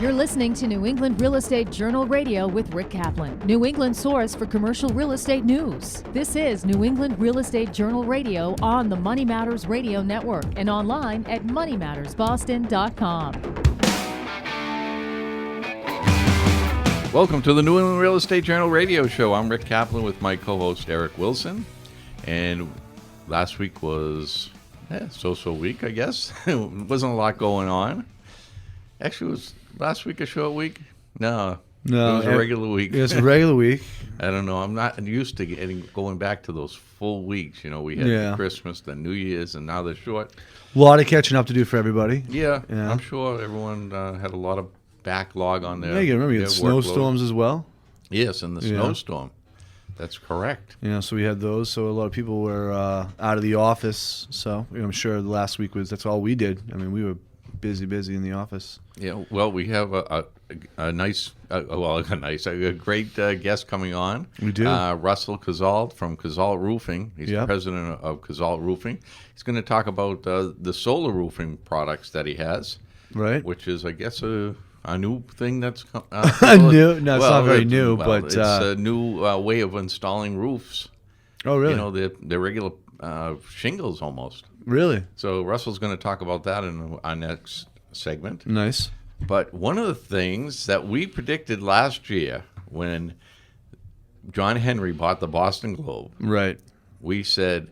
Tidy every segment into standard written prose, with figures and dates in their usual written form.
You're listening to New England Real Estate Journal Radio with Rick Kaplan, New England source for commercial real estate news. This is New England Real Estate Journal Radio on the Money Matters Radio Network and online at moneymattersboston.com. Welcome to the New England Real Estate Journal Radio Show. I'm Rick Kaplan with my co-host Eric Wilson. And last week was so-so week, I guess. It wasn't a lot going on. Actually, was last week a short week? No, it was a regular week. It's a regular week. I don't know. I'm not used to going back to those full weeks. You know, we had Christmas, then New Year's, and now they're short. A lot of catching up to do for everybody. Yeah. I'm sure everyone had a lot of backlog on their you remember you had snowstorms as well? Yes, and the snowstorm. That's correct. So we had those. So a lot of people were out of the office. So I'm sure the last week that's all we did. I mean, we were busy in the office. Yeah, well, we have a great guest coming on. We do. Russell Cazalt from Cazalt Roofing. He's the president of Cazalt Roofing. He's going to talk about the solar roofing products that he has. Right. Which is, I guess, a new thing that's new. No, it's not very new, but it's a new way of installing roofs. Oh, really? You know, they're regular shingles almost. Really? So Russell's going to talk about that in our next segment. Nice. But one of the things that we predicted last year when John Henry bought the Boston Globe, right? We said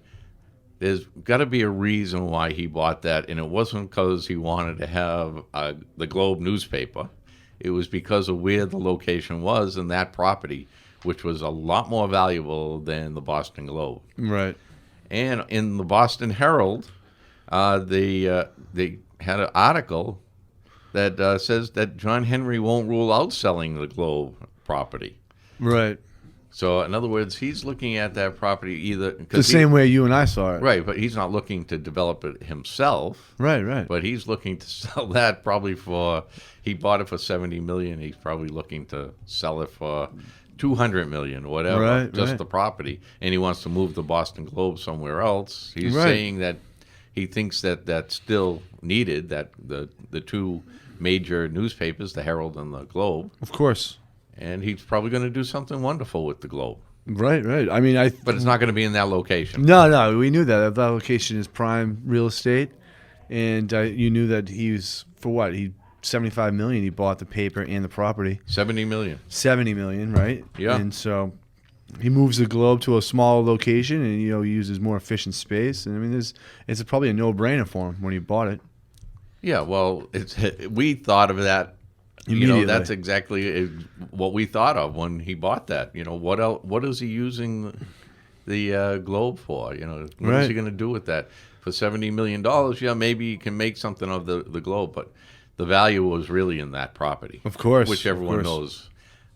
there's got to be a reason why he bought that, and it wasn't because he wanted to have the Globe newspaper. It was because of where the location was in that property, which was a lot more valuable than the Boston Globe. Right. And in the Boston Herald, they had an article that says that John Henry won't rule out selling the Globe property. Right. So, in other words, he's looking at that property either... The same way you and I saw it. Right, but he's not looking to develop it himself. Right. But he's looking to sell that probably for... He bought it for $70 million. He's probably looking to sell it for $200 million, whatever, the property. And he wants to move the Boston Globe somewhere else. He's saying that he thinks that that's still needed, that the two major newspapers, the Herald and the Globe. Of course. And he's probably going to do something wonderful with the Globe. Right. I mean, but it's not going to be in that location. No, we knew that. That location is prime real estate. And you knew that he's, for what? $75 million, he bought the paper and the property. $70 million. $70 million, right? Yeah. And so he moves the Globe to a smaller location and, he uses more efficient space. And, I mean, it's probably a no-brainer for him when he bought it. Yeah, well, we thought of that. That's exactly what we thought of when he bought that. What is he using the Globe for? What is he going to do with that? For $70 million, maybe he can make something of the Globe, but the value was really in that property. Of course. Which everyone knows.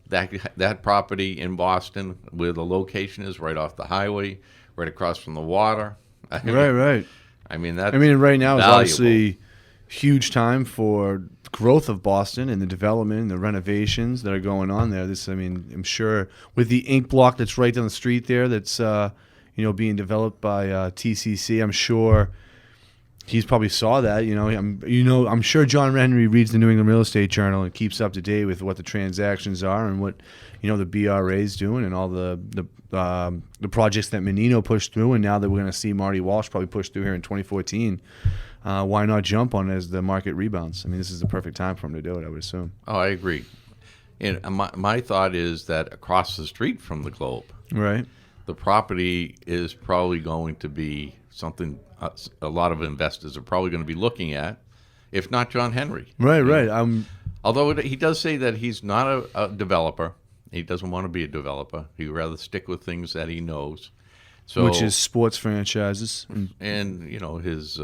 That property in Boston, where the location is, right off the highway, right across from the water. Right. I mean, right now is obviously huge time for growth of Boston and the development and the renovations that are going on there. I'm sure with the ink block that's right down the street there that's being developed by TCC, I'm sure he's probably saw that. I'm sure John Henry reads the New England Real Estate Journal and keeps up to date with what the transactions are and what the BRA is doing and all the projects that Menino pushed through, and now that we're going to see Marty Walsh probably push through here in 2014. Why not jump on it as the market rebounds? I mean, this is the perfect time for him to do it, I would assume. Oh, I agree. And my thought is that across the street from the Globe, right, the property is probably going to be something a lot of investors are probably going to be looking at, if not John Henry. Right. Although he does say that he's not a developer. He doesn't want to be a developer. He'd rather stick with things that he knows. So, which is sports franchises. And his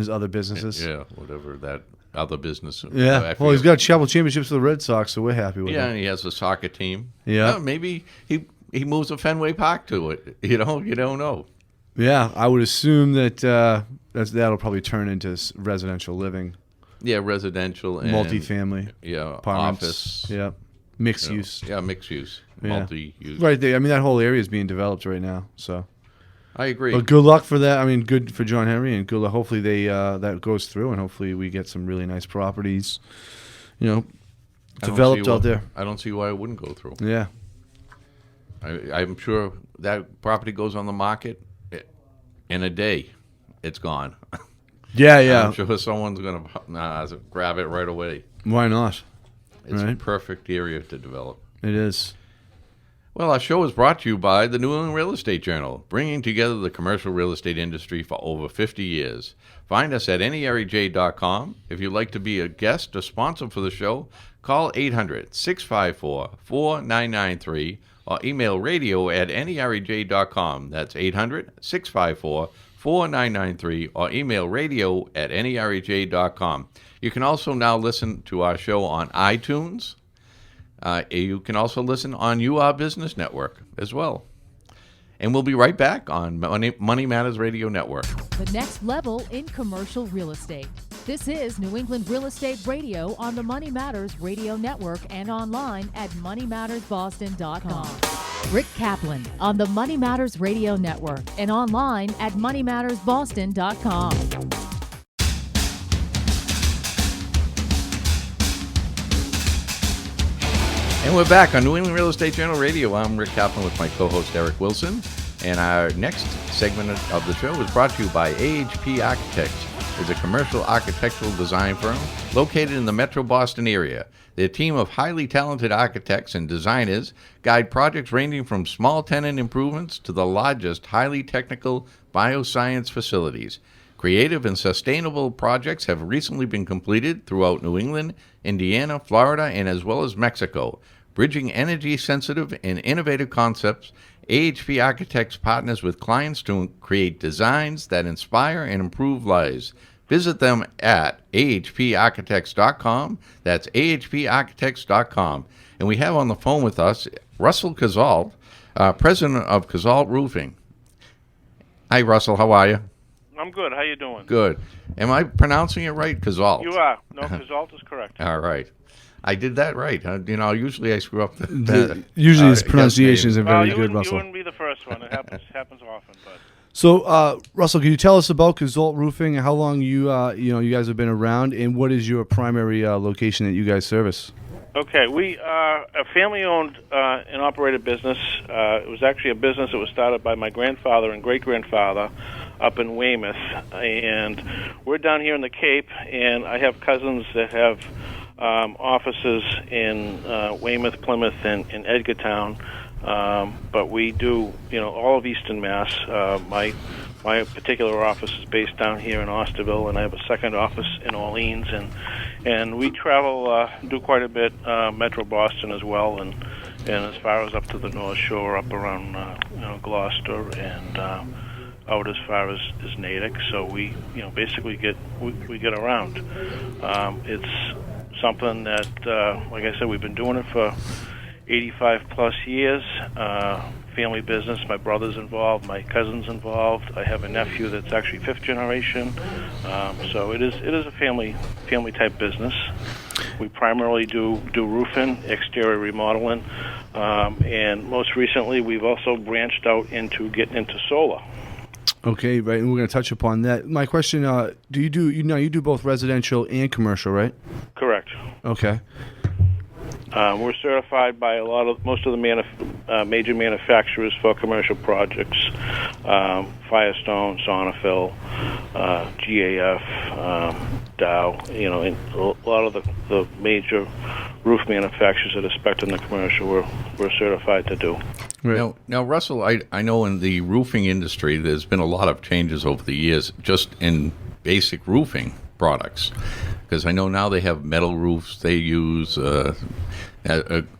other businesses. Yeah, whatever that other business. Yeah. Well, he's got several championships with the Red Sox, so we're happy with him. Yeah, and he has a soccer team. Yeah. Maybe he moves a Fenway Park to it. You don't know. Yeah, I would assume that that'll probably turn into residential living. Yeah, residential and multifamily. Yeah, apartments. Office. Yeah, mixed use. Yeah, mixed use, multi-use. Right there. I mean, that whole area is being developed right now. So I agree. But good luck for that. I mean, good for John Henry, and good luck. Hopefully that goes through, and hopefully we get some really nice properties developed out there. I don't see why it wouldn't go through. Yeah. I'm sure that property goes on the market in a day. It's gone. Yeah. I'm sure someone's going to grab it right away. Why not? It's a perfect area to develop. It is. Well, our show is brought to you by the New England Real Estate Journal, bringing together the commercial real estate industry for over 50 years. Find us at NEREJ.com. If you'd like to be a guest or sponsor for the show, call 800-654-4993 or email radio@nerej.com. That's 800-654-4993 or email radio@nerej.com. You can also now listen to our show on iTunes. You can also listen on UR Business Network as well. And we'll be right back on Money Matters Radio Network. The next level in commercial real estate. This is New England Real Estate Radio on the Money Matters Radio Network and online at moneymattersboston.com. Rick Kaplan on the Money Matters Radio Network and online at moneymattersboston.com. And we're back on New England Real Estate Journal Radio. I'm Rick Kaplan with my co-host Eric Wilson. And our next segment of the show is brought to you by AHP Architects. It's a commercial architectural design firm located in the Metro Boston area. Their team of highly talented architects and designers guide projects ranging from small tenant improvements to the largest highly technical bioscience facilities. Creative and sustainable projects have recently been completed throughout New England, Indiana, Florida, and as well as Mexico. Bridging energy-sensitive and innovative concepts, AHP Architects partners with clients to create designs that inspire and improve lives. Visit them at ahparchitects.com. That's ahparchitects.com. And we have on the phone with us Russell Cazalt, president of Cazalt Roofing. Hi, Russell. How are you? I'm good. How you doing? Good. Am I pronouncing it right? Cazalt. You are. No, Cazalt is correct. All right. I did that right. Usually I screw up usually his pronunciations are very good, Russell. You wouldn't be the first one. It happens often. But So, Russell, can you tell us about Cazalt Roofing? How long you guys have been around, and what is your primary location that you guys service? Okay, we are a family-owned and operated business. It was actually a business that was started by my grandfather and great-grandfather up in Weymouth, and we're down here in the Cape, and I have cousins that have offices in Weymouth, Plymouth, and Edgartown, but we do, all of Eastern Mass. My particular office is based down here in Osterville, and I have a second office in Orleans, and we travel, do quite a bit, Metro Boston as well, and as far as up to the North Shore, up around Gloucester, and out as far as Natick. So we, basically get around. It's something that, like I said, we've been doing it for 85 plus years. Family business. My brother's involved, my cousin's involved. I have a nephew that's actually fifth generation. So it is a family type business. We primarily do roofing, exterior remodeling, and most recently we've also branched out into getting into solar. Okay, right, and we're going to touch upon that. My question: do you do both residential and commercial, right? Correct. Okay. We're certified by most of the major manufacturers for commercial projects: Firestone, Sonafil, GAF, Dow. And a lot of the major roof manufacturers that are spec'd in the commercial, we're certified to do. Right. Now, Russell, I know in the roofing industry there's been a lot of changes over the years just in basic roofing products, because I know now they have metal roofs. They use a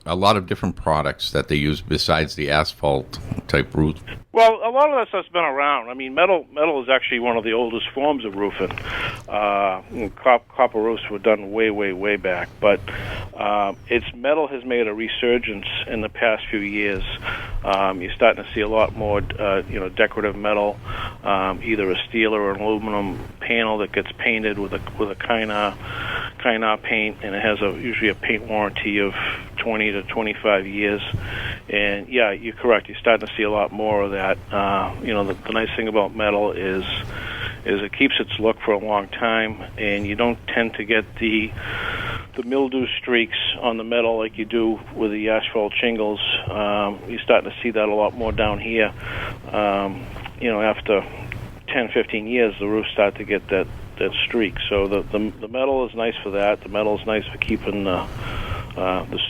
lot of different products that they use besides the asphalt type roof. Well, a lot of that stuff's been around. I mean, metal is actually one of the oldest forms of roofing. Copper roofs were done way back, but metal has made a resurgence in the past few years. You're starting to see a lot more, decorative metal, either a steel or an aluminum panel that gets painted with a Kynar paint, and it has usually a paint warranty of 20 to 25 years. And yeah, you're correct. You're starting to see a lot more of that. The nice thing about metal is it keeps its look for a long time, and you don't tend to get the the mildew streaks on the metal like you do with the asphalt shingles. You're starting to see that a lot more down here. After 10, 15 years, the roofs start to get that streak. So the metal is nice for that. The metal is nice for keeping the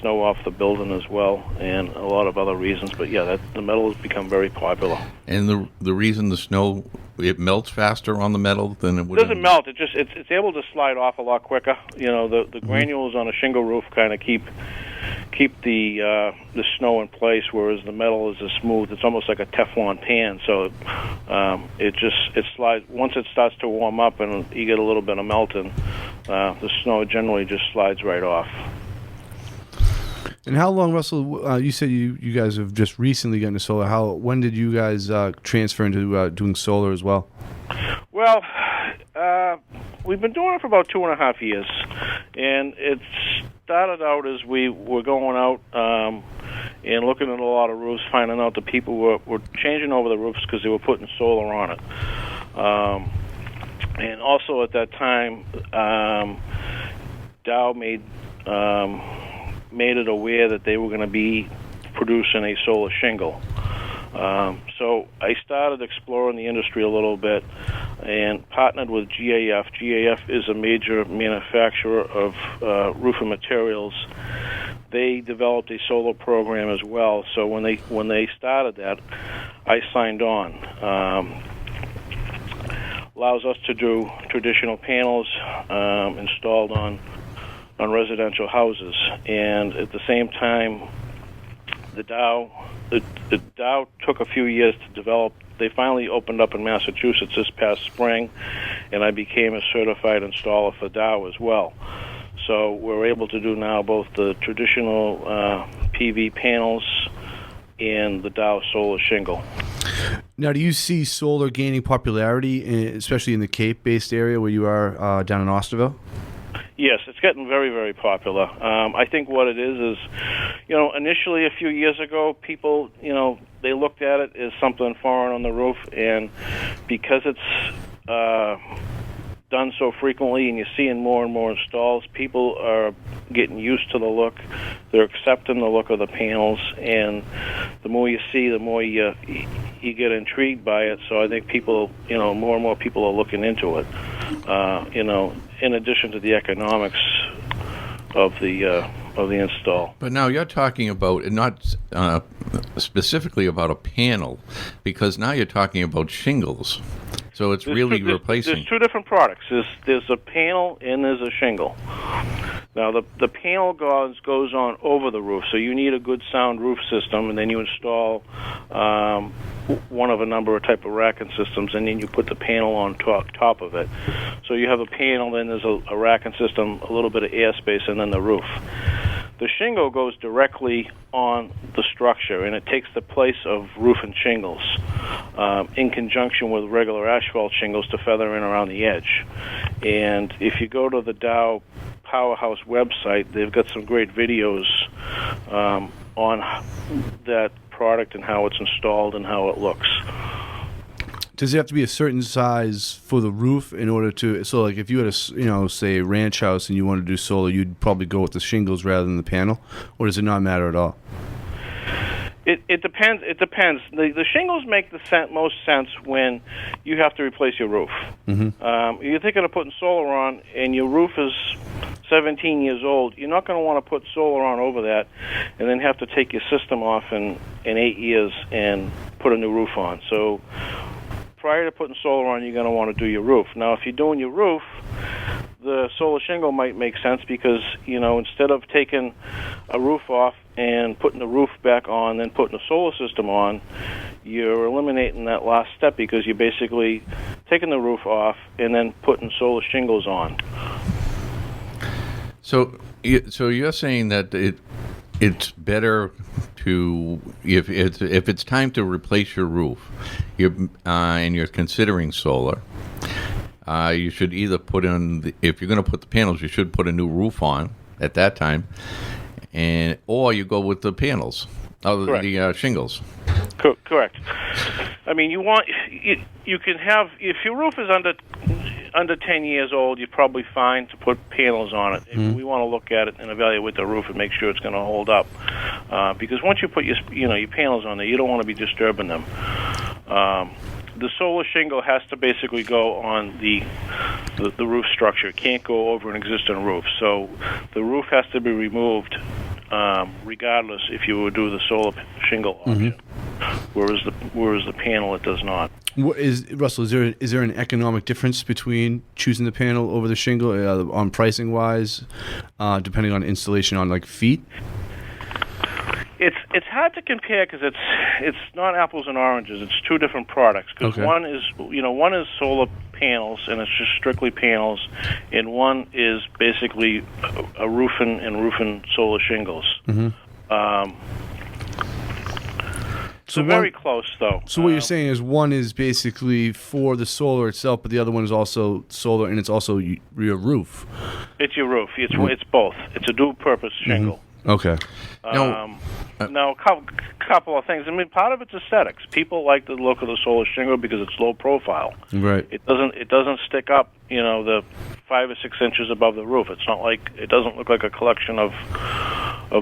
snow off the building as well, and a lot of other reasons. But yeah, the metal has become very popular. And the reason the snow, it melts faster on the metal than it would. It doesn't melt. It's able to slide off a lot quicker. The granules on a shingle roof kind of keep the snow in place, whereas the metal is smooth. It's almost like a Teflon pan. So it slides once it starts to warm up and you get a little bit of melting. The snow generally just slides right off. And how long, Russell? You said you guys have just recently gotten into solar. When did you guys transfer into doing solar as well? Well, we've been doing it for about 2.5 years, and it started out as we were going out and looking at a lot of roofs, finding out that people were changing over the roofs because they were putting solar on it. And also at that time, Dow made it aware that they were going to be producing a solar shingle. So I started exploring the industry a little bit and partnered with GAF. GAF is a major manufacturer of roofing materials. They developed a solar program as well. So when they started that, I signed on. Allows us to do traditional panels installed on residential houses, and at the same time, the Dow took a few years to develop. They finally opened up in Massachusetts this past spring, and I became a certified installer for Dow as well. So we're able to do now both the traditional PV panels and the Dow solar shingle. Now, do you see solar gaining popularity, especially in the Cape-based area where you are down in Osterville? Yes, it's getting very, very popular. I think what it is, initially a few years ago, people, they looked at it as something foreign on the roof, and because it's done so frequently and you're seeing more and more installs, people are getting used to the look. They're accepting the look of the panels, and the more you see, the more you get intrigued by it. So I think people, more and more people are looking into it. In addition to the economics of the install. But now you're talking about not specifically about a panel, because now you're talking about shingles. So it's replacing. There's two different products. There's a panel and there's a shingle. Now the panel goes on over the roof, so you need a good sound roof system, and then you install one of a number of type of racking systems, and then you put the panel on top of it. So you have a panel, then there's a racking system, a little bit of airspace, and then the roof. The shingle goes directly on the structure, and it takes the place of roof and shingles in conjunction with regular asphalt shingles to feather in around the edge. And if you go to the Dow Powerhouse website, they've got some great videos on that product and how it's installed and how it looks. Does it have to be a certain size for the roof in order to? So, like, if you had a, say, a ranch house and you wanted to do solar, you'd probably go with the shingles rather than the panel, or does it not matter at all? It depends. It depends. The shingles make the most sense when you have to replace your roof. Mm-hmm. You're thinking of putting solar on, and your roof is 17 years old. You're not going to want to put solar on over that, and then have to take your system off in 8 years and put a new roof on. So prior to putting solar on, you're going to want to do your roof. Now, if you're doing your roof, the solar shingle might make sense because, instead of taking a roof off and putting the roof back on, then putting a solar system on, you're eliminating that last step because you're basically taking the roof off and then putting solar shingles on. So you're saying that it's better to, if it's time to replace your roof, and you're considering solar, you should either put in, if you're going to put the panels, you should put a new roof on at that time, or you go with the panels, the shingles. Correct. I mean, you can have, if your roof is under under 10 years old, you're probably fine to put panels on it. We want to look at it and evaluate the roof and make sure it's going to hold up. Because once you put your panels on there, you don't want to be disturbing them. The solar shingle has to basically go on the roof structure. It can't go over an existing roof. So the roof has to be removed regardless if you would do the solar shingle option. Whereas the panel, it does not. Russell, is there an economic difference between choosing the panel over the shingle on pricing wise, depending on installation on like feet? It's hard to compare because it's not apples and oranges. It's two different products. Because one is solar panels and it's just strictly panels, and one is basically a roofing solar shingles. So very close, though. So what you're saying is one is basically for the solar itself, but the other one is also solar, and it's also your roof. It's your roof. It's both. It's a dual-purpose shingle. Okay. Now, a couple of things. I mean, part of it's aesthetics. People like the look of the solar shingle because it's low profile. Right. It doesn't stick up, the 5 or 6 inches above the roof. It's not like it doesn't look like a collection of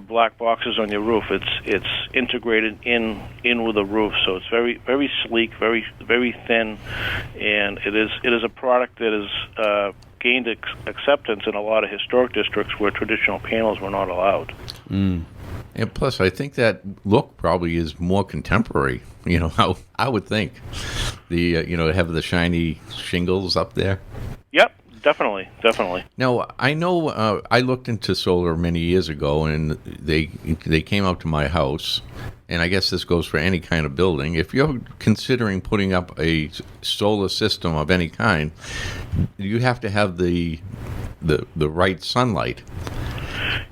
black boxes on your roof. It's integrated in with the roof, so it's very very sleek, very very thin, and it is a product that is gained acceptance in a lot of historic districts where traditional panels were not allowed. And plus, I think that look probably is more contemporary. How I would think have the shiny shingles up there. Yep. Definitely. Now, I know I looked into solar many years ago, and they came up to my house, and I guess this goes for any kind of building. If you're considering putting up a solar system of any kind, you have to have the right sunlight.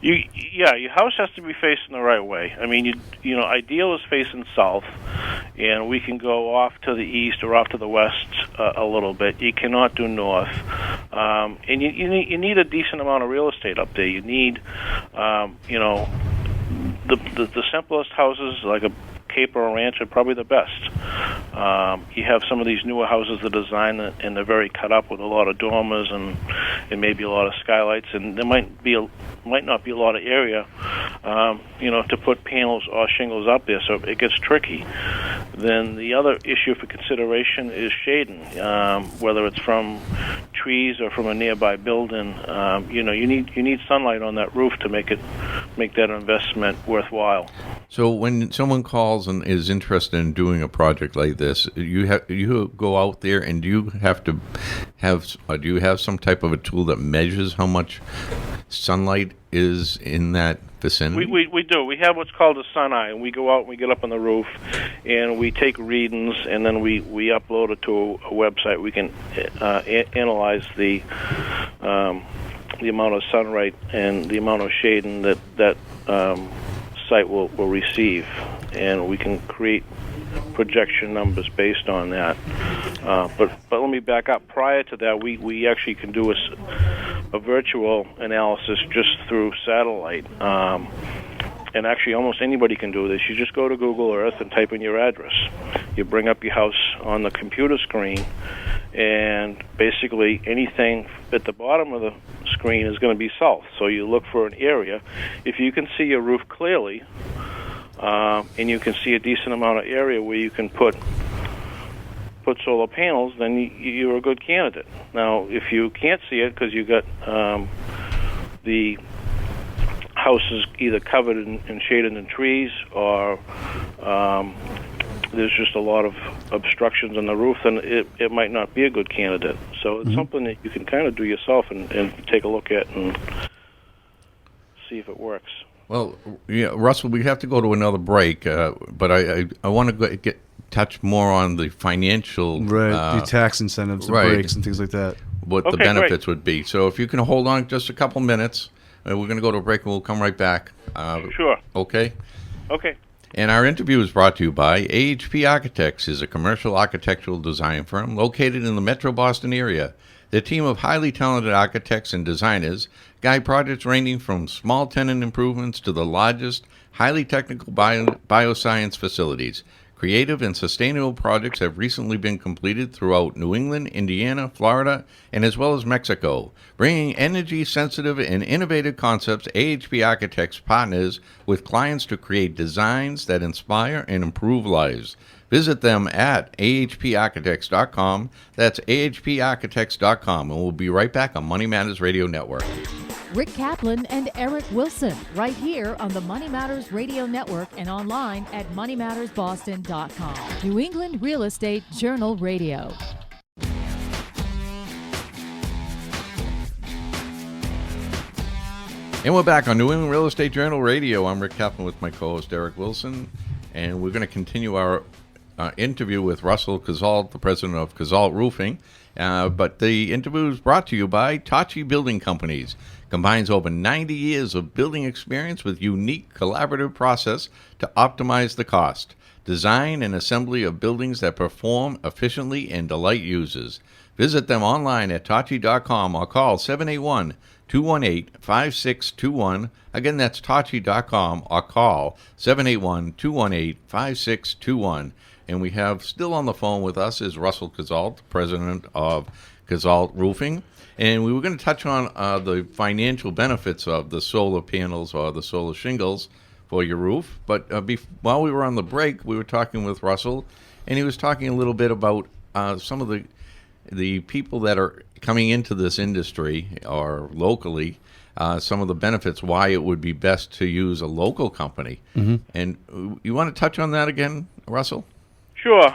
Your house has to be facing the right way. I mean, ideal is facing south, and we can go off to the east or off to the west a little bit. You cannot do north, and you need a decent amount of real estate up there. You need, the simplest houses like a Cape or a ranch are probably the best. You have some of these newer houses that are designed and they're very cut up with a lot of dormers and maybe a lot of skylights, and there might not be a lot of area, to put panels or shingles up there, so it gets tricky. Then the other issue for consideration is shading, whether it's from trees or from a nearby building. You need sunlight on that roof to make that investment worthwhile. So when someone calls and is interested in doing a project like this, you go out there, and do you have some type of a tool that measures how much sunlight is in that vicinity? We do. We have what's called a sun eye, and we go out and we get up on the roof, and we take readings, and then we upload it to a website. We can analyze the amount of sunlight and the amount of shading that site will receive, and we can create projection numbers based on that. But let me back up. Prior to that, we actually can do a virtual analysis just through satellite. And actually, almost anybody can do this. You just go to Google Earth and type in your address. You bring up your house on the computer screen, and basically anything at the bottom of the screen is going to be south. So you look for an area. If you can see your roof clearly, and you can see a decent amount of area where you can put solar panels, then you're a good candidate. Now, if you can't see it because you got the house is either covered and shaded in trees, or there's just a lot of obstructions on the roof, then it might not be a good candidate. So it's something that you can kind of do yourself and take a look at and see if it works. Well, yeah, Russell, we have to go to another break, but I want to touch more on the financial... Right, the tax incentives, the breaks and things like that. What the benefits would be. So if you can hold on just a couple minutes, we're going to go to a break and we'll come right back. Sure. Okay? Okay. And our interview is brought to you by AHP Architects, is a commercial architectural design firm located in the Metro Boston area. Their team of highly talented architects and designers guide projects ranging from small tenant improvements to the largest, highly technical bioscience facilities. Creative and sustainable projects have recently been completed throughout New England, Indiana, Florida, and as well as Mexico. Bringing energy-sensitive and innovative concepts, AHP Architects partners with clients to create designs that inspire and improve lives. Visit them at ahparchitects.com. That's ahparchitects.com, and we'll be right back on Money Matters Radio Network. Rick Kaplan and Eric Wilson, right here on the Money Matters Radio Network and online at moneymattersboston.com. New England Real Estate Journal Radio. And we're back on New England Real Estate Journal Radio. I'm Rick Kaplan with my co-host Eric Wilson, and we're going to continue our interview with Russell Cazalt, the president of Cazalt Roofing. But the interview is brought to you by Tachi Building Companies. Combines over 90 years of building experience with unique collaborative process to optimize the cost, design, and assembly of buildings that perform efficiently and delight users. Visit them online at tachi.com or call 781-218-5621. Again, that's tachi.com or call 781-218-5621. And we have still on the phone with us is Russell Cazalt, president of Cazalt Roofing. And we were going to touch on the financial benefits of the solar panels or the solar shingles for your roof. But while we were on the break, we were talking with Russell, and he was talking a little bit about some of the people that are coming into this industry or locally, some of the benefits, why it would be best to use a local company. Mm-hmm. And you want to touch on that again, Russell? Sure.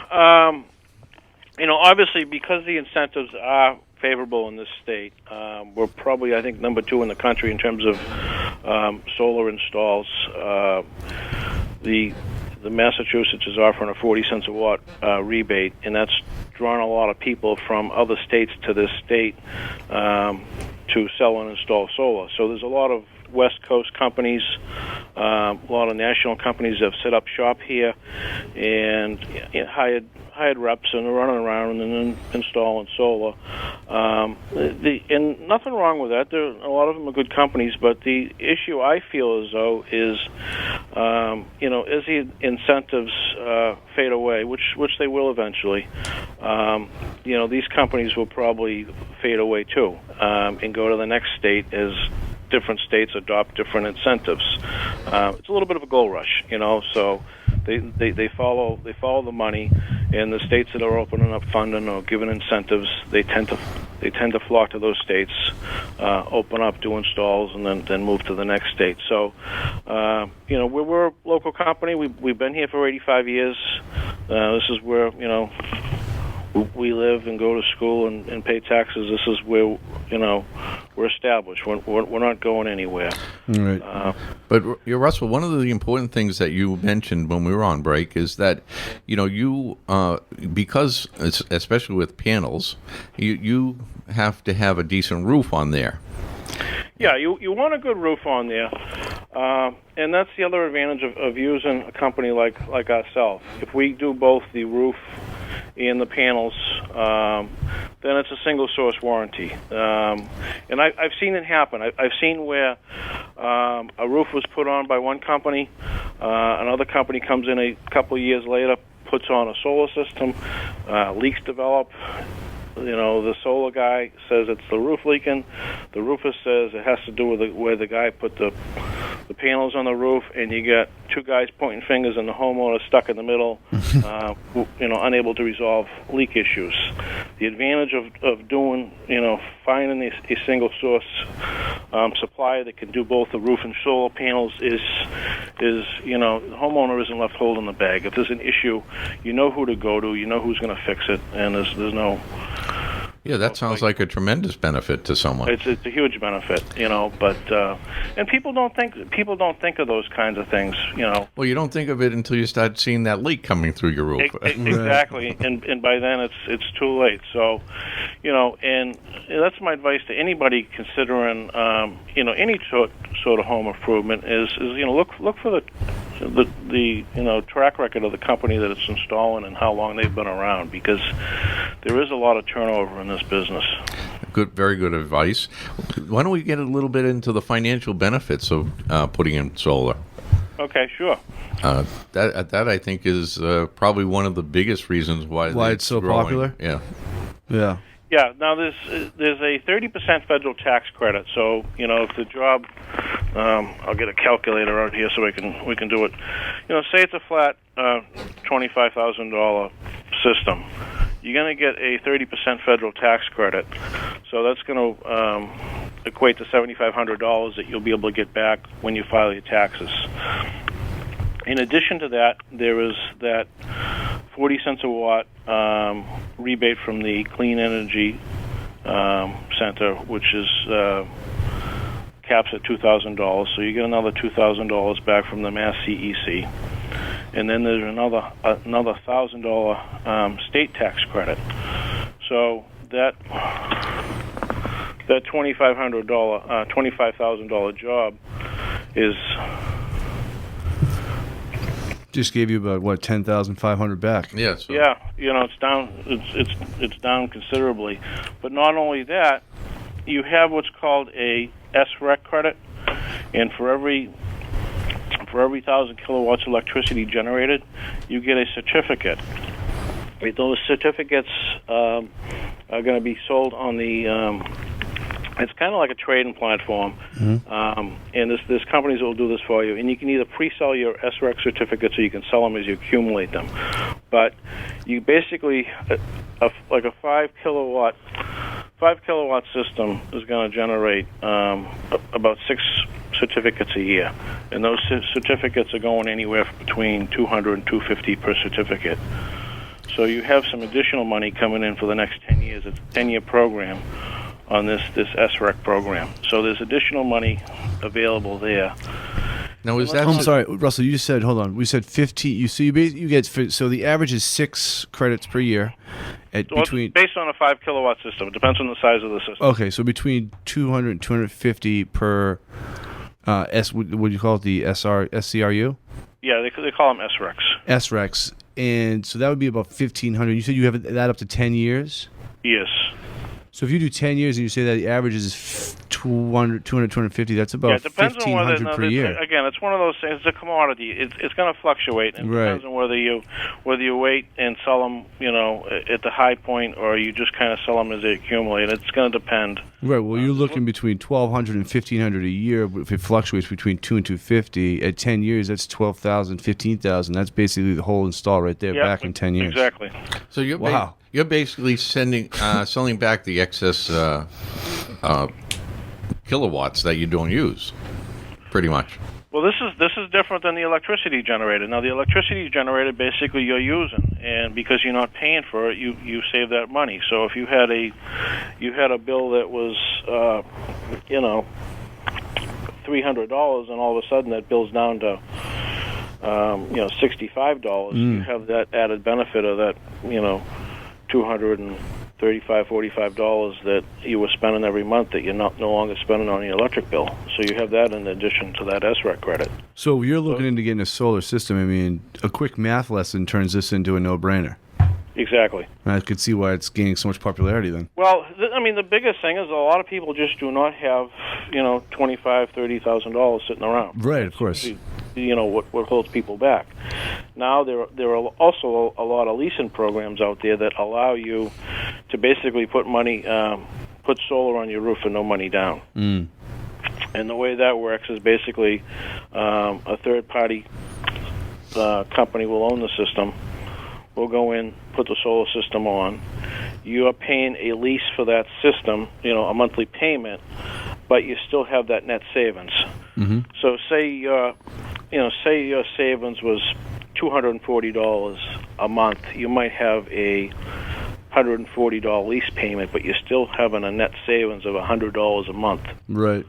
Obviously, because the incentives are favorable in this state, we're probably, I think, number 2 in the country in terms of solar installs. The Massachusetts is offering a 40 cents a watt rebate, and that's drawn a lot of people from other states to this state to sell and install solar. So there's a lot of West Coast companies, a lot of national companies have set up shop here and hired reps and are running around and then installing solar. And nothing wrong with that. A lot of them are good companies, but the issue I feel as though is, as the incentives fade away, which they will eventually, these companies will probably fade away too, and go to the next state as different states adopt different incentives. It's a little bit of a gold rush, so they follow the money, and the states that are opening up funding or giving incentives, they tend to flock to those states, open up, do installs, and then move to the next state. So, we're a local company. We've been here for 85 years. This is where we live and go to school and pay taxes. This is where we're established. We're not going anywhere. Right. But Russell, one of the important things that you mentioned when we were on break is that you because especially with panels, you have to have a decent roof on there. Yeah, you want a good roof on there, and that's the other advantage of using a company like ourselves. If we do both the roof and the panels, then it's a single source warranty. And I've seen it happen. I've seen where a roof was put on by one company, another company comes in a couple of years later, puts on a solar system, leaks develop. The solar guy says it's the roof leaking. The roofer says it has to do with where the guy put the panels on the roof, and you get two guys pointing fingers and the homeowner stuck in the middle, unable to resolve leak issues. The advantage of doing, finding a single source supplier that can do both the roof and solar panels is the homeowner isn't left holding the bag. If there's an issue, you know who to go to, you know who's going to fix it, and there's no. Yeah, that sounds like a tremendous benefit to someone. It's a huge benefit, but and people don't think of those kinds of things, Well, you don't think of it until you start seeing that leak coming through your roof. Exactly, and by then it's too late. So, and that's my advice to anybody considering, any sort of home improvement is look for the track record of the company that it's installing and how long they've been around, because there is a lot of turnover in this business. Good, very good advice. Why don't we get a little bit into the financial benefits of putting in solar? Okay, sure. That I think is probably one of the biggest reasons why it's so growing. popular. Yeah. Yeah. Yeah. Now there's a 30% federal tax credit. So if the job, I'll get a calculator out here so we can do it. Say it's a flat $25,000 system. You're going to get a 30% federal tax credit. So that's going to equate to $7,500 that you'll be able to get back when you file your taxes. In addition to that, there is that 40 cents a watt rebate from the Clean Energy Center, which is caps at $2,000. So you get another $2,000 back from the Mass CEC. And then there's another $1,000 state tax credit. So that $25,000 job is just gave you about what, 10,500 back. Yeah. So. Yeah, it's down. It's down considerably. But not only that, you have what's called a SREC credit, and for every 1,000 kilowatts of electricity generated, you get a certificate. Those certificates are going to be sold on the. It's kind of like a trading platform, and there's companies that will do this for you. And you can either pre-sell your SREC certificates or you can sell them as you accumulate them. But you basically, like a 5 kilowatt system is going to generate about 6 certificates a year, and those certificates are going anywhere between $200 and $250 per certificate. So you have some additional money coming in for the next 10 years. It's a 10-year program on this SREC program. So there's additional money available there. Now, is that? I'm sorry, Russell. You just said, hold on. We said 15. You get so the average is 6 credits per year. Between based on a 5 kilowatt system. It depends on the size of the system. Okay, so between 200 and 250 per. What do you call it? The SCRU? Yeah, they call them SRECs. SRECs, and so that would be about 1,500. You said you have that up to 10 years. Yes. So if you do 10 years and you say that the average is 200, 250, that's about 1,500 per year. Again, it's one of those things. It's a commodity. It's going to fluctuate. It depends on whether you wait and sell them, at the high point, or you just kind of sell them as they accumulate. It's going to depend. Right. Well, you're looking between 1,200 and 1,500 a year. But if it fluctuates between 2 and 250, at 10 years, that's 12,000, 15,000. That's basically the whole install right there. Back in 10 years. Exactly. So you're basically selling back the excess kilowatts that you don't use, pretty much. Well, this is different than the electricity generated. Now, the electricity generated basically you're using, and because you're not paying for it, you save that money. So if you had a bill that was $300, and all of a sudden that bill's down to $65, you have that added benefit of that $235, $45 that you were spending every month that you're no longer spending on your electric bill. So you have that in addition to that SREC credit. So you're looking into getting a solar system. I mean, a quick math lesson turns this into a no-brainer. Exactly. I could see why it's gaining so much popularity then. Well, the biggest thing is a lot of people just do not have, $25,000, $30,000 sitting around. Right, of course. What holds people back. Now, there are also a lot of leasing programs out there that allow you to basically put solar on your roof for no money down. And the way that works is basically a third-party company will own the system. We'll go in, put the solar system on. You are paying a lease for that system, a monthly payment, but you still have that net savings. Mm-hmm. So say your savings was $240 a month. You might have a $140 lease payment, but you're still having a net savings of $100 a month. Right.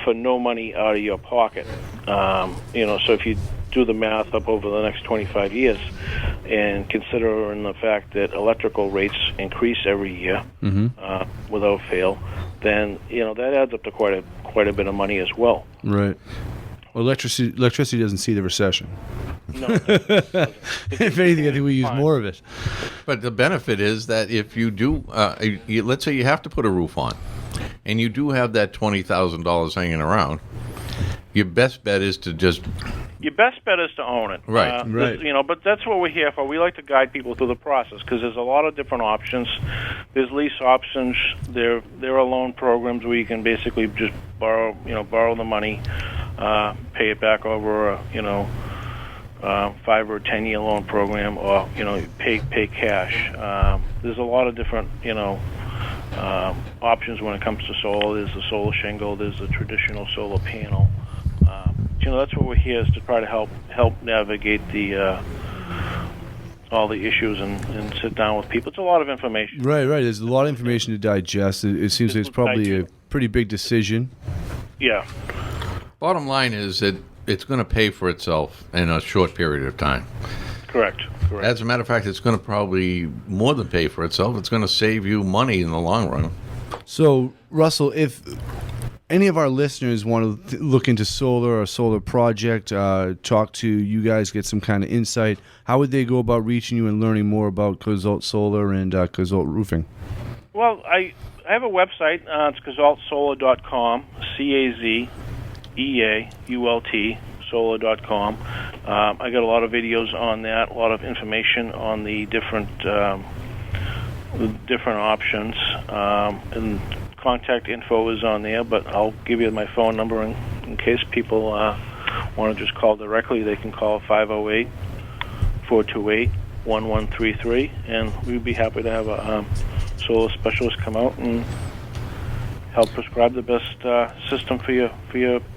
For no money out of your pocket. So if you do the math up over the next 25 years and considering the fact that electrical rates increase every year without fail, then that adds up to quite a bit of money as well. Right. Well, electricity doesn't see the recession. No. If anything, I think we use more of it. But the benefit is that if you do, let's say you have to put a roof on, and you do have that $20,000 hanging around, your best bet is to just Your best bet is to own it. Right. Right. But that's what we're here for. We like to guide people through the process because there's a lot of different options. There's lease options. There are loan programs where you can basically just borrow the money, pay it back over a 5 or 10 year loan program, or pay cash. There's a lot of different options when it comes to solar. There's the solar shingle. There's the traditional solar panel. That's what we're here is to try to help navigate all the issues and sit down with people. It's a lot of information. Right. There's a lot of information to digest. It seems like it's probably a pretty big decision. Yeah. bottom line is that it's going to pay for itself in a short period of time. Correct. As a matter of fact, it's going to probably more than pay for itself. It's going to save you money in the long run. So, Russell, if any of our listeners want to look into solar or solar project, talk to you guys, get some kind of insight, how would they go about reaching you and learning more about Cazalt Solar and Cazalt Roofing? Well, I have a website. It's cazaltsolar.com, CAZEAULT, solar.com. I got a lot of videos on that, a lot of information on the different options, and contact info is on there, but I'll give you my phone number in case people want to just call directly. They can call 508-428-1133, and we'd be happy to have a solar specialist come out and help prescribe the best system for your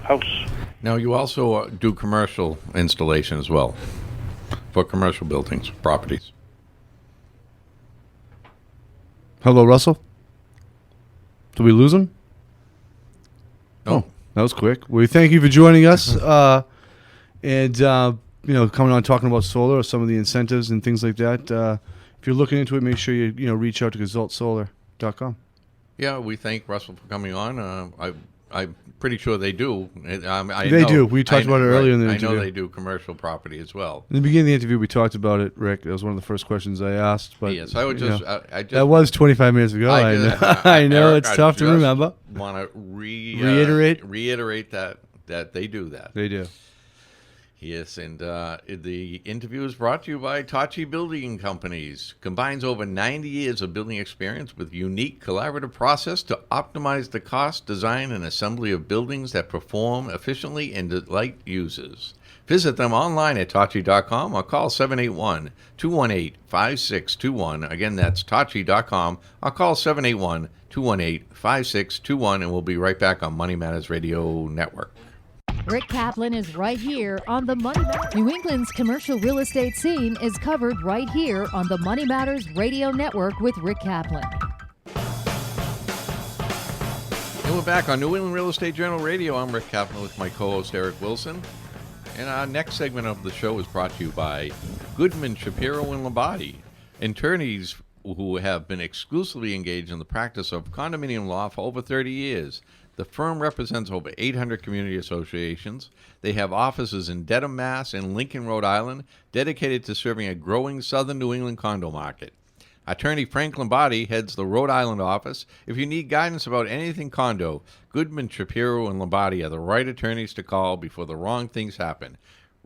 house. Now, you also do commercial installation as well for commercial buildings, properties. Hello, Russell? Did we lose him? No. Oh, that was quick. We thank you for joining us and coming on talking about solar or some of the incentives and things like that. If you're looking into it, make sure you reach out to cazaltsolar.com. Yeah, we thank Russell for coming on. I'm pretty sure they do. They do. We talked about it earlier in the interview. I know they do commercial property as well. In the beginning of the interview, we talked about it, Rick. That was one of the first questions I asked. But yes, I would just. That was 25 minutes ago. I know it's tough to remember. Want to reiterate that they do that. They do. Yes, and the interview is brought to you by Tachi Building Companies. Combines over 90 years of building experience with unique collaborative process to optimize the cost, design, and assembly of buildings that perform efficiently and delight users. Visit them online at Tachi.com or call 781-218-5621. Again, that's Tachi.com or call 781-218-5621, and we'll be right back on Money Matters Radio Network. Rick Kaplan is right here on the Money Matters. New England's commercial real estate scene is covered right here on the Money Matters Radio Network with Rick Kaplan. And we're back on New England Real Estate Journal Radio. I'm Rick Kaplan with my co-host Eric Wilson. And our next segment of the show is brought to you by Goodman, Shapiro, and Lombardi, attorneys who have been exclusively engaged in the practice of condominium law for over 30 years. The firm represents over 800 community associations. They have offices in Dedham, Mass. and Lincoln, Rhode Island, dedicated to serving a growing southern New England condo market. Attorney Frank Lombardi heads the Rhode Island office. If you need guidance about anything condo, Goodman, Shapiro, and Lombardi are the right attorneys to call before the wrong things happen.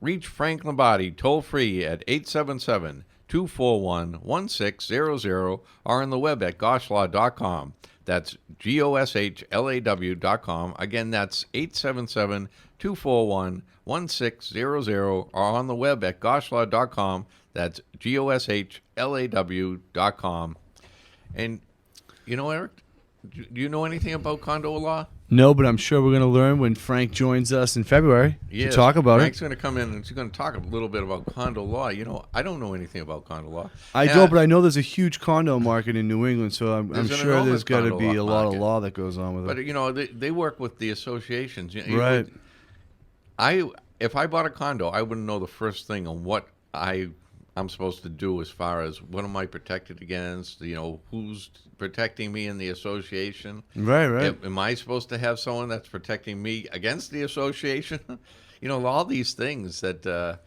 Reach Frank Lombardi toll-free at 877-241-1600 or on the web at goshlaw.com. That's GOSHLAW.com. Again, that's 877-241-1600 or on the web at goshlaw.com. That's GOSHLAW.com. And, Eric, do you know anything about condo law? No, but I'm sure we're going to learn when Frank joins us in February to talk about Frank's going to come in and he's going to talk a little bit about condo law. I don't know anything about condo law. I don't, but I know there's a huge condo market in New England, so I'm sure there's got to be a lot of law that goes on with it. But, they work with the associations. Right. If I bought a condo, I wouldn't know the first thing on what I'm supposed to do as far as what am I protected against, who's protecting me in the association. Right. Am I supposed to have someone that's protecting me against the association? All these things that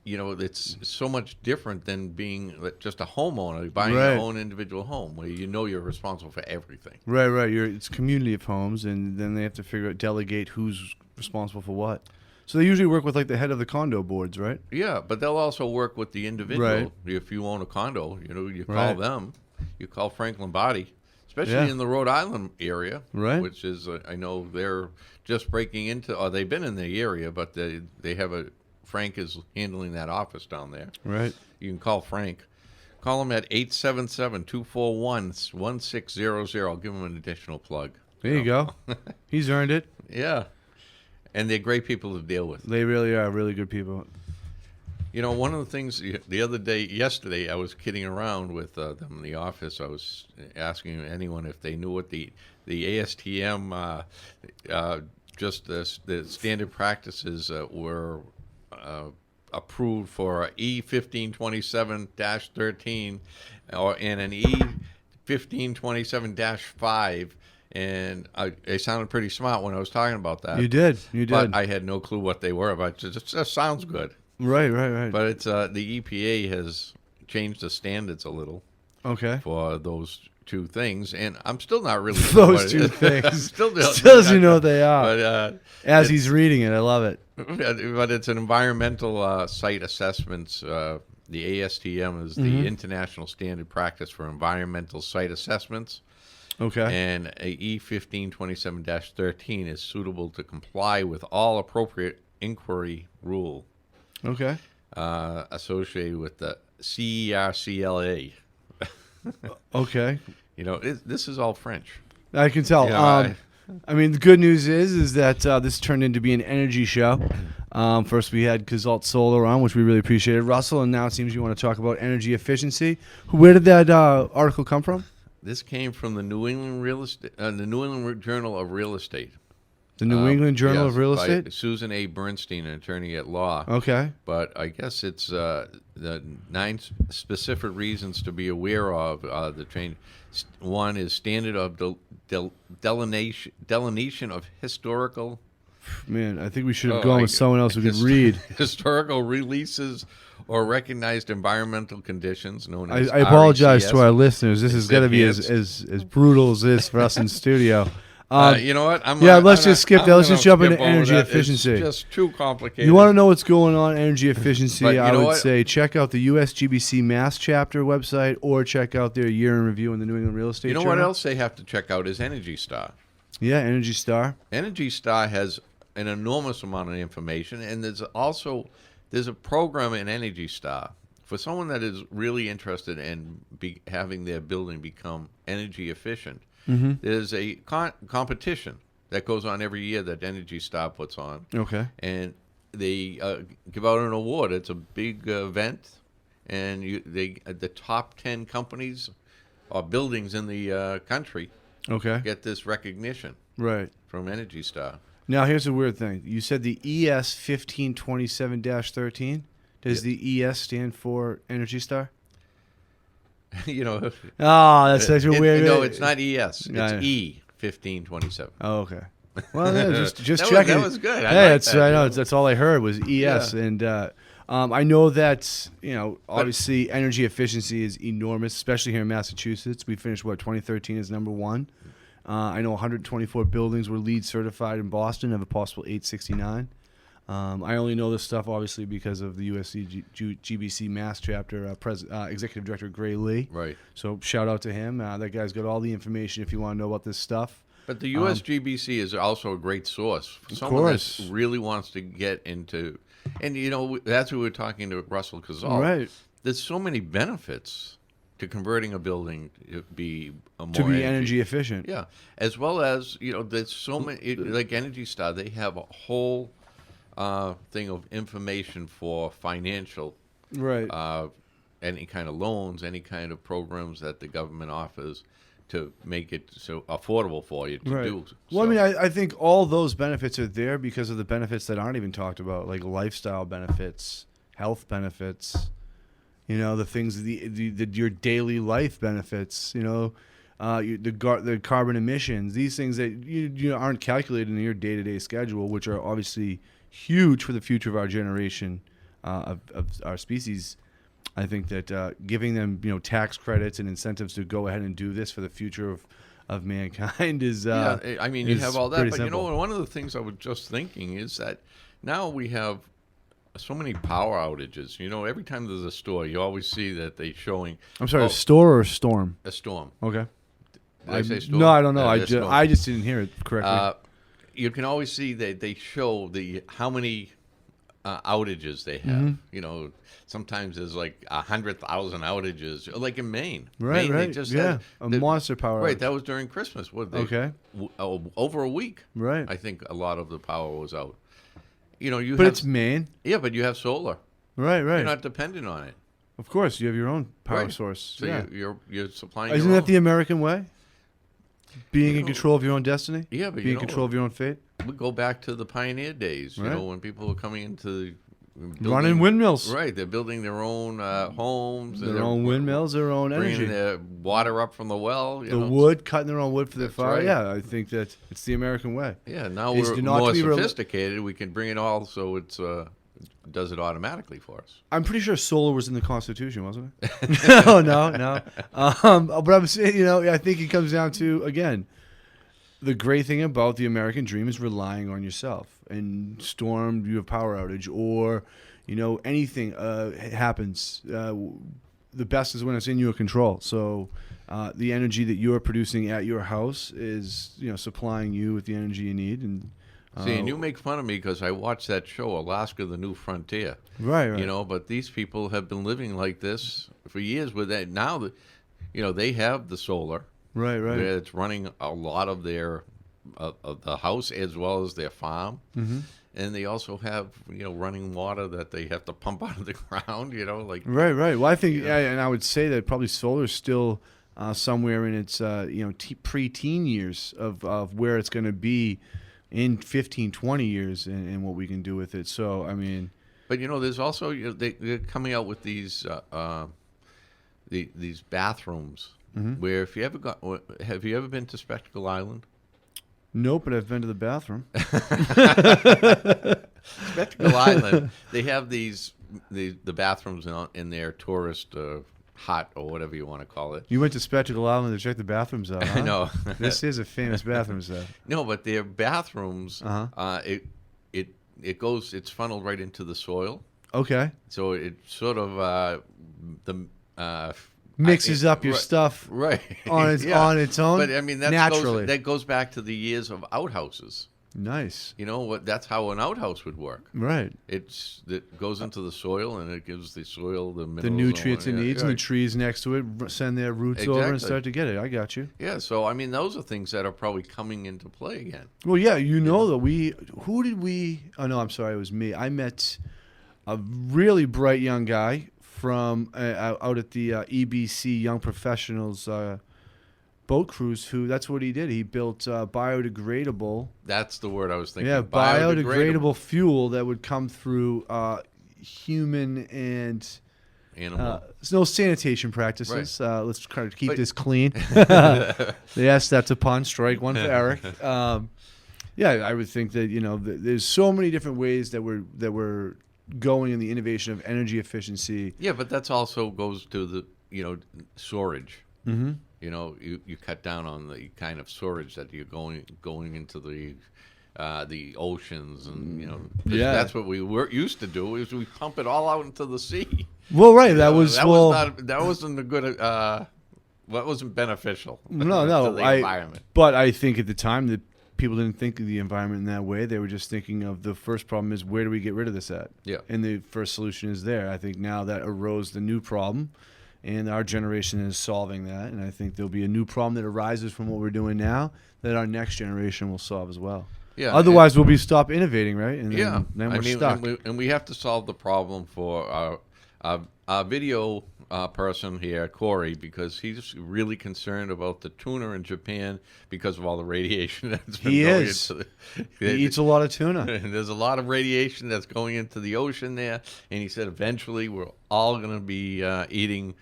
it's so much different than being just a homeowner, buying Right. your own individual home, where you're responsible for everything. Right. It's a community of homes, and then they have to delegate who's responsible for what. So they usually work with like the head of the condo boards, right? Yeah, but they'll also work with the individual. Right. If you own a condo, you call Right. them. You call Frank Lombardi, especially Yeah. in the Rhode Island area, Right. which is I know they're just breaking into, or they've been in the area, but they have Frank is handling that office down there. Right. You can call Frank. Call him at 877-241-1600. I'll give him an additional plug. There you go. He's earned it. Yeah. And they're great people to deal with. They really are really good people. One of the things yesterday, I was kidding around with them in the office. I was asking anyone if they knew what the ASTM, just the standard practices were approved for E1527-13 and an E1527-5. And I sounded pretty smart when I was talking about that. You did. But I had no clue what they were, but it just sounds good. Right. But it's the EPA has changed the standards a little Okay. for those two things, and I'm still not really sure Those what two it is. things. Still doesn't know what they are. But As he's reading it, I love it. but it's an environmental site assessments. The ASTM is the international standard practice for environmental site assessments. Okay. And a E1527-13 is suitable to comply with all appropriate inquiry rule Okay. associated with the CERCLA. Okay. This is all French. I can tell. I mean, the good news is that this turned into be an energy show. First, we had Kazalt Solar on, which we really appreciated, Russell, and now it seems you want to talk about energy efficiency. Where did that article come from? This came from the New England Journal of Real Estate. The New England Journal yes, of Real by Estate? Susan A. Bernstein, an attorney at law. Okay. But I guess it's the 9 specific reasons to be aware of the train. One is standard of delineation of historical. Man, I think we should have gone with someone else who could read. Historical releases or recognized environmental conditions known as I apologize RECS. to our listeners. This is going to be as brutal as this for us in studio. You know what? Let's just skip that. Let's just jump into energy that. efficiency. It's just too complicated. You want to know what's going on energy efficiency? But you I know would what? say check out the USGBC Mass Chapter website or check out their year in review in the New England Real Estate You know Journal. what else they have to check out is Energy Star. Yeah, Energy Star. Energy Star has an enormous amount of information, and there's a program in Energy Star for someone that is really interested in having their building become energy efficient. Mm-hmm. There's a competition that goes on every year that Energy Star puts on. Okay. And they give out an award. It's a big event, and the top 10 companies or buildings in the country Okay. get this recognition Right. from Energy Star. Now, here's a weird thing. You said the ES 1527-13. Does the ES stand for Energy Star? Oh, that's such a weird. No, it's not ES. It's Yeah. E1527. Oh, okay. Well, yeah, just That checking. was good. I know. That's all I heard was ES, Yeah. and I know that obviously energy efficiency is enormous, especially here in Massachusetts. We finished 2013 as number 1. I know 124 buildings were LEED certified in Boston, have a possible 869. I only know this stuff obviously because of the USGBC Mass Chapter Executive Director Gray Lee. Right. So shout out to him. That guy's got all the information if you want to know about this stuff. But the USGBC is also a great source for someone course. that really wants to get into, and that's who we're talking to Russell Kazal. Right. There's so many benefits to converting a building to be more energy efficient. Yeah, as well as there's so many like Energy Star. They have a whole thing of information for financial, Right. any kind of loans, any kind of programs that the government offers to make it so affordable for you to do. Well, So, I think all those benefits are there because of the benefits that aren't even talked about, like lifestyle benefits, health benefits, the things, your daily life benefits, the carbon emissions, these things that you aren't calculated in your day-to-day schedule, which are obviously huge for the future of our generation of our species. I think that giving them tax credits and incentives to go ahead and do this for the future of mankind is I mean, you have all that, but simple. one of the things I was just thinking is that now we have so many power outages. Every time there's a store, you always see that they're showing. I'm sorry, a store or a storm? A storm. Okay. Did I say storm? No, I don't know. Storm. I just didn't hear it correctly. You can always see that they show how many outages they have. Sometimes there's like 100,000 outages, like in Maine. Right, Maine, right. They just had a monster power. Right, outage. that was during Christmas. Okay. Over a week. Right. I think a lot of the power was out. But it's Maine. Yeah, but you have solar. Right, right. You're not dependent on it. Of course, you have your own power Right. source. So you're supplying. Isn't your that own. the American way? Being in control of your own destiny. Yeah, but being in control of your own fate. We go back to the pioneer days. Right. When people were coming into Running windmills. Right, they're building their own homes, and Their own windmills, their own bringing energy. their water up from the well. The wood, cutting their own wood for their That's fire. right. Yeah, I think that it's the American way. Yeah, now Is we're not more to be sophisticated. We can bring it all so it does it automatically for us. I'm pretty sure solar was in the Constitution, wasn't it? no. But I'm saying, I think it comes down to, again, the great thing about the American dream is relying on yourself. And storm, you have power outage, or anything happens. The best is when it's in your control. So the energy that you're producing at your house is supplying you with the energy you need. And see, and you make fun of me because I watched that show, Alaska: The New Frontier. Right. But these people have been living like this for years. With that, now that they have the solar. Right. Where it's running a lot of their of the house as well as their farm. Mm-hmm. And they also have, running water that they have to pump out of the ground, like. Right. Well, I think, and I would say that probably solar is still somewhere in its, pre-teen years of where it's going to be in 15, 20 years and what we can do with it. So, I mean. But, there's also, they're coming out with these bathrooms where if you have you ever been to Spectacle Island? Nope, but I've been to the bathroom. Spectacle Island, they have the bathrooms in their tourist hut or whatever you want to call it. You went to Spectacle Island to check the bathrooms out, huh? I know. This is a famous bathroom set. No, but their bathrooms, it's funneled right into the soil. Okay. So it sort of mixes up your stuff right on its own. But I mean, naturally. That goes back to the years of outhouses. Nice. That's how an outhouse would work. Right. It goes into the soil and it gives the soil the minerals, the nutrients it needs, and the trees next to it send their roots over and start to get it. I got you. Yeah. So I mean, those are things that are probably coming into play again. Well, yeah, that who did we? Oh no, I'm sorry, it was me. I met a really bright young guy from out at the EBC Young Professionals boat cruise. That's what he did. He built biodegradable. That's the word I was thinking. Yeah, biodegradable fuel that would come through human and animal. There's no sanitation practices. Right. Let's try to keep this clean. Yes, that's a pun. Strike one for Eric. Yeah, I would think that there's so many different ways that we're going in the innovation of energy efficiency. Yeah, but that's also goes to the storage. Mm-hmm. You cut down on the kind of storage that you're going into the oceans, and that's what we were used to do. Is we pump it all out into the sea. Well, right, that wasn't a good. That wasn't beneficial. No, to the environment. But I think at the time that people didn't think of the environment in that way. They were just thinking of the first problem is where do we get rid of this at? Yeah. And the first solution is there. I think now that arose the new problem, and our generation is solving that. And I think there'll be a new problem that arises from what we're doing now that our next generation will solve as well. Yeah. Otherwise, we'll be stop innovating, right? And yeah. then we're stuck. And we have to solve the problem for our video person here, Corey, because he's really concerned about the tuna in Japan because of all the radiation that's been going into He eats a lot of tuna. And there's a lot of radiation that's going into the ocean there. And he said eventually we're all going to be eating...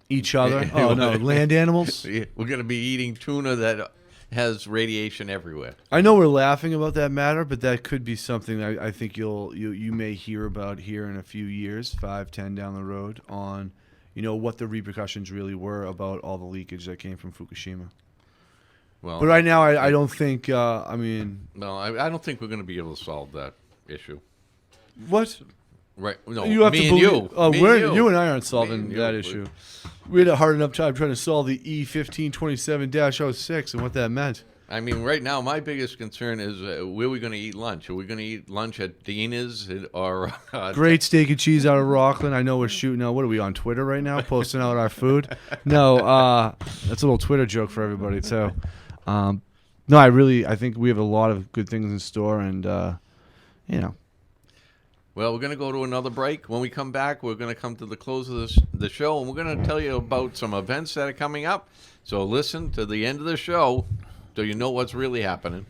each other? Oh, no, land animals? We're going to be eating tuna that has radiation everywhere. I know we're laughing about that matter, but that could be something I think you may hear about here in a few years, 5, 10 down the road, on what the repercussions really were about all the leakage that came from Fukushima. Well, but right now, I don't think. No, I don't think we're going to be able to solve that issue. What? Right? No, you have me to and believe, you. Oh, you and I aren't Me solving and you. that issue. We had a hard enough time trying to solve the E1527-06 and what that meant. I mean, right now, my biggest concern is where are we going to eat lunch? Are we going to eat lunch at Dina's or? Great steak and cheese out of Rockland. I know we're shooting out. What are we on Twitter right now? Posting out our food? No, that's a little Twitter joke for everybody. So, no, I think we have a lot of good things in store, and Well, we're going to go to another break. When we come back, we're going to come to the close of the show, and we're going to tell you about some events that are coming up. So listen to the end of the show so you know what's really happening.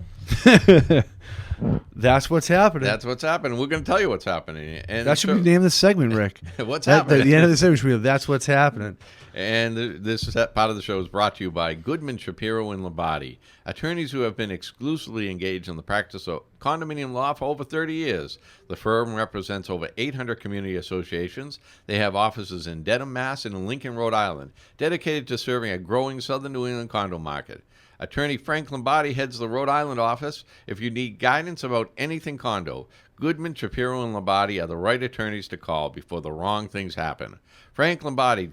That's what's happening. That's what's happening. We're going to tell you what's happening. And that should be the name of the segment, Rick. What's happening? At the end of the segment should be, that's what's happening. And this part of the show is brought to you by Goodman, Shapiro, and Labate, attorneys who have been exclusively engaged in the practice of condominium law for over 30 years. The firm represents over 800 community associations. They have offices in Dedham, Mass. and in Lincoln, Rhode Island, dedicated to serving a growing southern New England condo market. Attorney Frank Lombardi heads the Rhode Island office. If you need guidance about anything condo, Goodman, Shapiro, and Lombardi are the right attorneys to call before the wrong things happen. Frank Lombardi,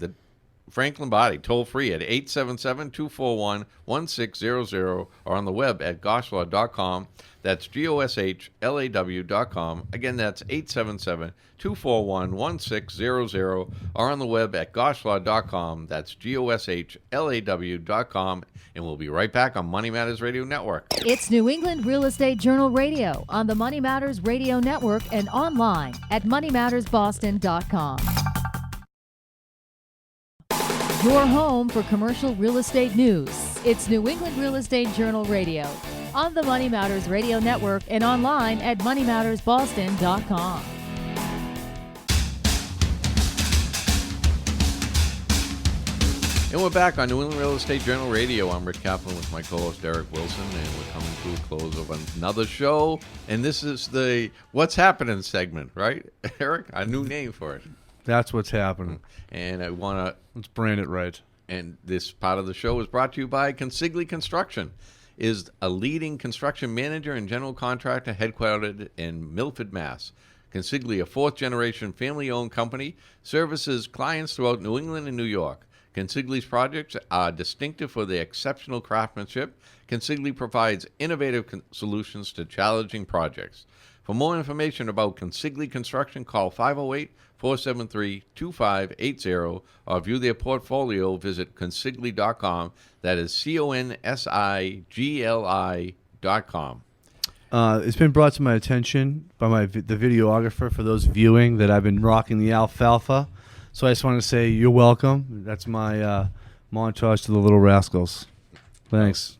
toll free at 877-241-1600 or on the web at goshlaw.com. That's GOSHLAW.com. Again, that's 877-241-1600 or on the web at goshlaw.com. That's GOSHLAW.com. And we'll be right back on Money Matters Radio Network. It's New England Real Estate Journal Radio on the Money Matters Radio Network and online at moneymattersboston.com. Your home for commercial real estate news. It's New England Real Estate Journal Radio on the Money Matters Radio Network and online at moneymattersboston.com. And we're back on New England Real Estate Journal Radio. I'm Rick Kaplan with my co-host Eric Wilson, and we're coming to a close of another show. And this is the What's Happening segment, right, Eric? A new name for it. That's what's happening. And I want to... Let's brand it right. And this part of the show is brought to you by Consigli Construction. Is a leading construction manager and general contractor headquartered in Milford, Mass. Consigli, a fourth-generation family-owned company, services clients throughout New England and New York. Consigli's projects are distinctive for their exceptional craftsmanship. Consigli provides innovative solutions to challenging projects. For more information about Consigli Construction, call 508-473-2580 or view their portfolio. Visit consigli.com. That is CONSIGLI.com. It's been brought to my attention by the videographer for those viewing that I've been rocking the alfalfa. So I just want to say you're welcome. That's my montage to the Little Rascals. Thanks.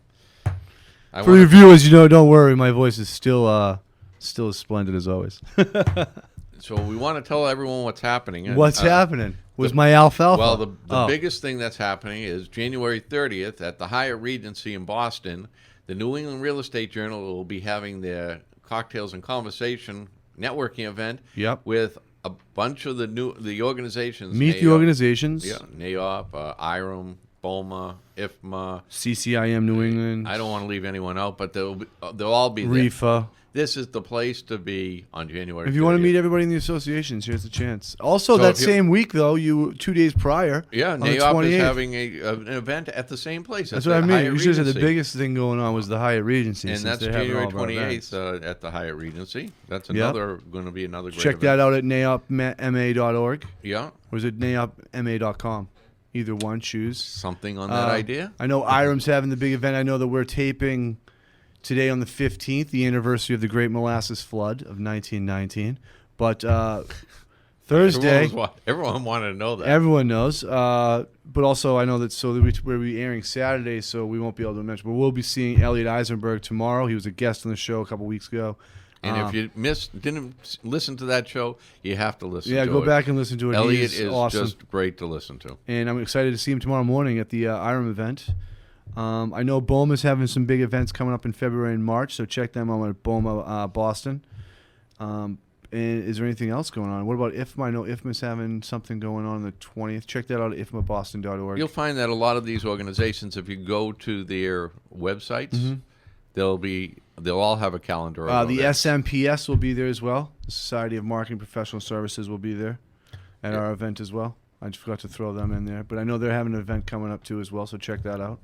For your viewers, don't worry. My voice is still as splendid as always. So we want to tell everyone what's happening. What's happening? Was my alfalfa? Well, the biggest thing that's happening is January 30th at the Hyatt Regency in Boston, the New England Real Estate Journal will be having their Cocktails and Conversation networking event with a bunch of the organizations. Meet the organizations. Yeah, NAOP, IREM, BOMA, IFMA, CCIM New England. I don't want to leave anyone out, but they'll all be there. REFA. This is the place to be on January 30th. If you want to meet everybody in the associations, here's the chance. Also, that same week, though, 2 days prior, NAOP is having an event at the same place. That's what I mean. You should say the biggest thing going on was the Hyatt Regency. And that's January 28th at the Hyatt Regency. That's going to be another great Check event. that out at naopma.org. Yeah. Or is it naopma.com? Either one, choose. Something on that idea. I know IREM's having the big event. I know that we're taping today on the 15th, the anniversary of the Great Molasses Flood of 1919. But Thursday... Everyone wanted to know that. Everyone knows. But also, I know that we'll be airing Saturday, so we won't be able to mention. But we'll be seeing Elliot Eisenberg tomorrow. He was a guest on the show a couple weeks ago. And if you didn't listen to that show, you have to listen to it. Yeah, go back and listen to it. Elliot is awesome. just great to listen to. And I'm excited to see him tomorrow morning at the IREM event. I know BOMA's having some big events coming up in February and March, so check them out at BOMA Boston. And is there anything else going on? What about IFMA? I know IFMA's having something going on the 20th. Check that out at ifmaboston.org. You'll find that a lot of these organizations, if you go to their websites, they'll all have a calendar. The SMPS will be there as well. The Society of Marketing Professional Services will be there at our event as well. I just forgot to throw them in there. But I know they're having an event coming up too as well, so check that out.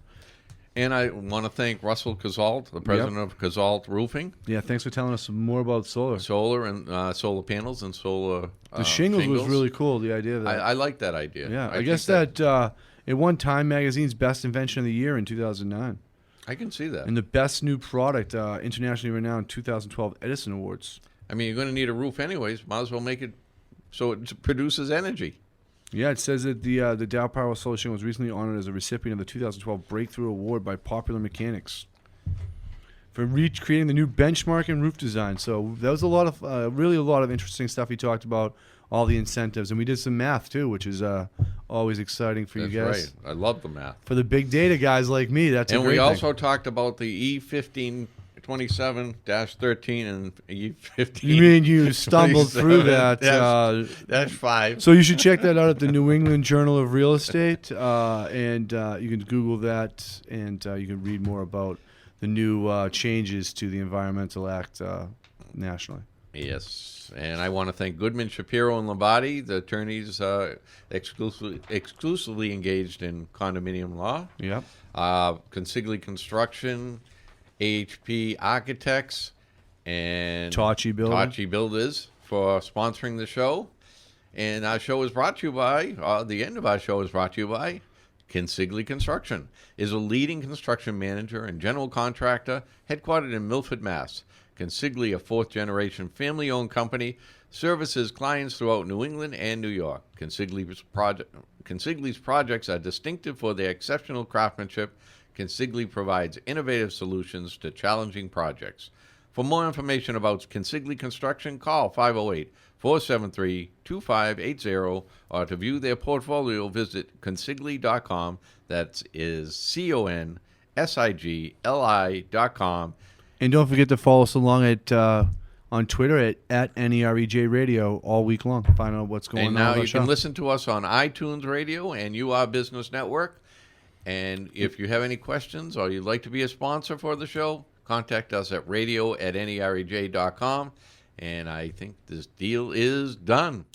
And I want to thank Russell Kazalt, the president of Kazalt Roofing. Yeah, thanks for telling us more about solar. Solar and solar panels and solar The shingles was really cool, the idea of that. I like that idea. Yeah, I guess that it won Time Magazine's Best Invention of the Year in 2009. I can see that. And the Best New Product, internationally renowned 2012 Edison Awards. I mean, you're going to need a roof anyways. Might as well make it so it produces energy. Yeah, it says that the Dow Power Solar Shingle was recently honored as a recipient of the 2012 Breakthrough Award by Popular Mechanics for creating the new benchmark in roof design. So that was a lot of really a lot of interesting stuff. He talked about all the incentives, and we did some math too, which is always exciting for you guys. That's right. I love the math. For the big data guys like me, that's a great thing. And we also talked about the E1527-13 and E15. You mean you stumbled through that? That's 5. So you should check that out at the New England Journal of Real Estate, and you can Google that, and you can read more about the new changes to the Environmental Act nationally. Yes, and I want to thank Goodman, Shapiro, and Lombardi, the attorneys exclusively engaged in condominium law. Yep. Consigli Construction, AHP Architects, and Tachi Builders for sponsoring the show. And our show is brought to you by, the end of our show is brought to you by Consigli Construction, is a leading construction manager and general contractor headquartered in Milford, Mass. Consigli, a fourth-generation family-owned company, services clients throughout New England and New York. Consigli's projects are distinctive for their exceptional craftsmanship. Consigli provides innovative solutions to challenging projects. For more information about Consigli Construction, call 508-473-2580, or to view their portfolio, visit consigli.com. That is CONSIGLI.com. And don't forget to follow us along at on Twitter at NEREJ Radio all week long. Find out what's going on. And now you can listen to us on iTunes Radio and UR Business Network. And if you have any questions or you'd like to be a sponsor for the show, contact us at radio@nerej.com. And I think this deal is done.